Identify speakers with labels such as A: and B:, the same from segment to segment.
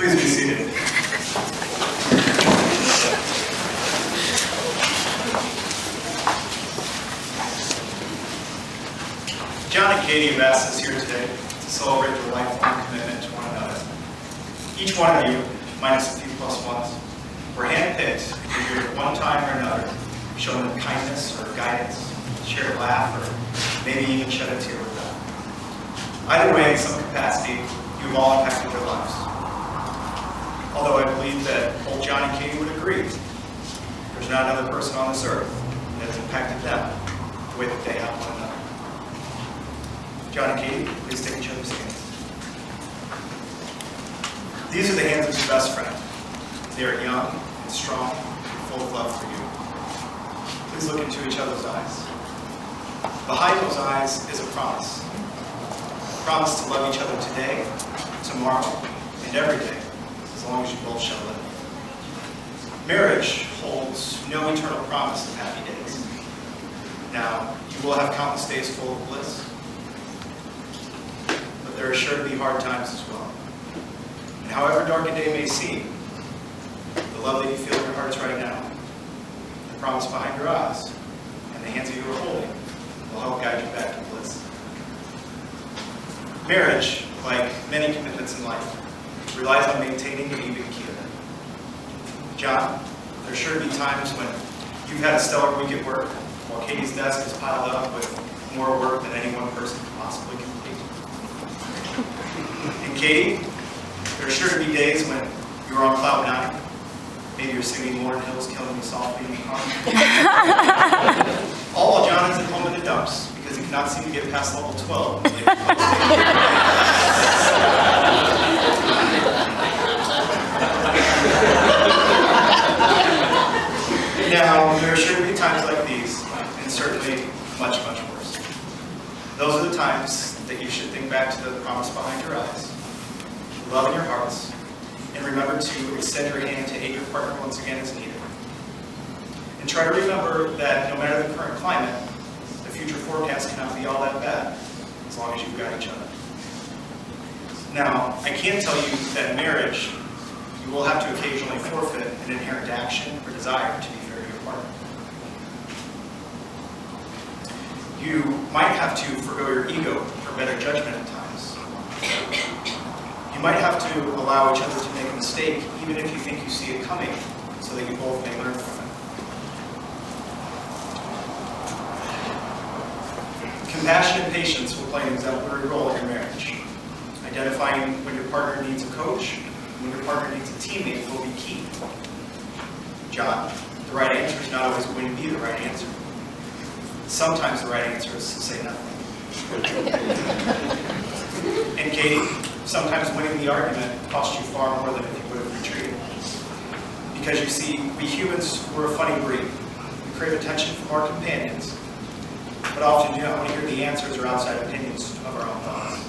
A: Please be seated. John and Katie have asked us here today to celebrate their lifelong commitment to one another. Each one of you, minus a few plus ones, were handpicked either at one time or another, showing them kindness or guidance, shared a laugh, or maybe even shed a tear with them. Either way, in some capacity, you have all impacted their lives. Although I believe that both John and Katie would agree, there's not another person on this earth that has impacted them the way that they have one another. John and Katie, please take each other's hands. These are the hands of your best friend. They are young and strong and full of love for you. Please look into each other's eyes. Behind those eyes is a promise. A promise to love each other today, tomorrow, and every day, as long as you both shall live. Marriage holds no eternal promise of happy days. Now, you will have countless days full of bliss, but there are sure to be hard times as well. And however dark a day may seem, the love that you feel in your hearts right now, the promise behind your eyes, and the hands that you are holding will help guide you back to bliss. Marriage, like many commitments in life, relies on maintaining an even keel. John, there's sure to be times when you've had a stellar week at work, while Katie's desk is piled up with more work than any one person can possibly complete. And Katie, there's sure to be days when you're on cloud nine. Maybe you're singing Lauren Hill's Killing Me Softly in the car. All while John is at home in the dumps because he cannot seem to get past level 12. Now, there are sure to be times like these, and certainly much, much worse. Those are the times that you should think back to the promise behind your eyes, love in your hearts, and remember to extend your hand to aid your partner once again as needed. And try to remember that no matter the current climate, the future forecast cannot be all that bad, as long as you've got each other. Now, I can tell you that in marriage, you will have to occasionally forfeit an inherent action or desire to be fair to your partner. You might have to forgo your ego for better judgment at times. You might have to allow each other to make a mistake, even if you think you see it coming, so that you both may learn from it. Compassion and patience will play an exemplary role in your marriage. Identifying when your partner needs a coach, when your partner needs a teammate will be key. John, the right answer is not always going to be the right answer. Sometimes the right answer is to say nothing. And Katie, sometimes winning the argument costs you far more than if you would have retreated. Because you see, we humans, we're a funny breed. We crave attention from our companions, but often do not want to hear the answers or outside opinions of our own thoughts.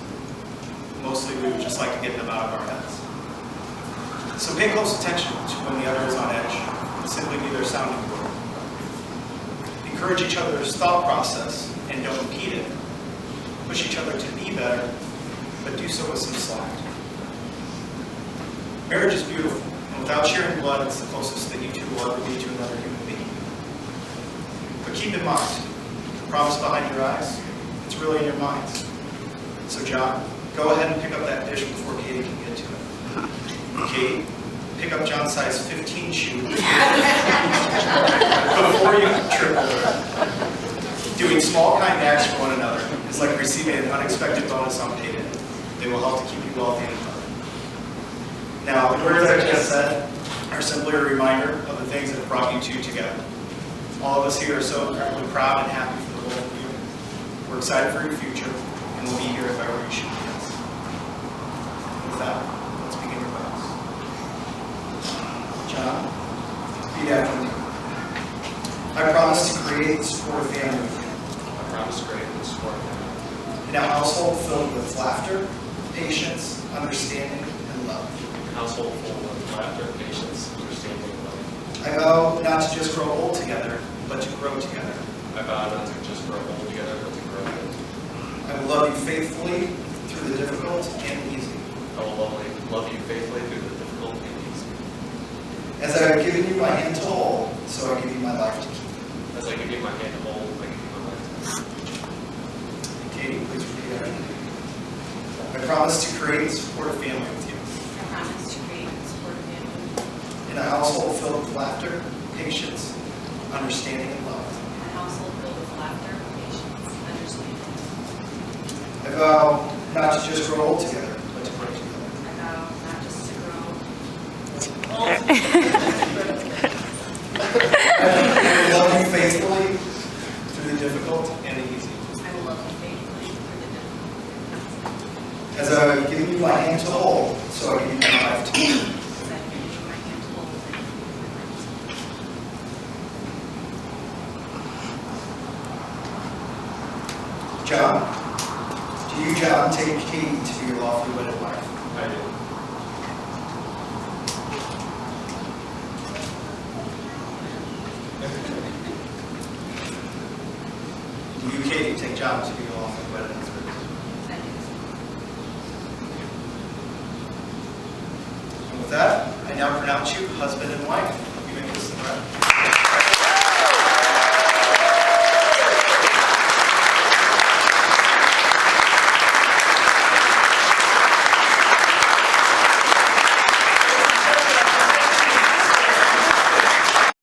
A: Mostly we would just like to get them out of our heads. So pay close attention to when the other is on edge, and simply be their sounding board. Encourage each other's thought process and don't impede it. Push each other to be better, but do so with some slack. Marriage is beautiful, and without sharing blood, it's the closest that you two will ever be to another human being. But keep in mind, the promise behind your eyes, it's really in your minds. So John, go ahead and pick up that dish before Katie can get to it. Katie, pick up John's size 15 shoe before you trip over. Doing small kind acts for one another is like receiving an unexpected bonus on payday. They will help to keep you wealthy and healthy. Now, the words I just said are simply a reminder of the things that have brought you two together. All of us here are so incredibly proud and happy for the both of you. We're excited for your future, and we'll be here if ever you should be us. With that, let's begin your vows. John, repeat after me. I promise to create and support a family with you.
B: I promise to create and support a family.
A: In a household filled with laughter, patience, understanding, and love.
B: A household full of laughter, patience, understanding, and love.
A: I vow not to just grow old together, but to grow together.
B: I vow not to just grow old together, but to grow old.
A: I will love you faithfully through the difficult and the easy.
B: I I will love you faithfully through the difficult and easy.
A: As I have given you my hand to hold, so I give you my life to keep.
B: As I give you my hand to hold, I give you my life.
A: Katie, please repeat after me. I promise to create and support a family with you.
C: I promise to create and support a family
A: In a household filled with laughter, patience, understanding, and love.
C: in a household filled with laughter, patience, understanding.
A: I vow not to just grow old together, but to grow together.
C: I vow not just to grow old,
A: I will love you faithfully through the difficult and the easy.
C: I will love you faithfully through the difficult.
A: As I have given you my hand to hold, so I give you my life to keep.
C: As I give you my hand to hold, I give you my life to keep.
A: John, do you, John, take Katie to be your lawfully wedded wife?
B: I do.
A: Do you, Katie, take John to be your lawfully wedded husband?
C: I do.
A: And with that, I now pronounce you husband and wife. You may kiss the bride.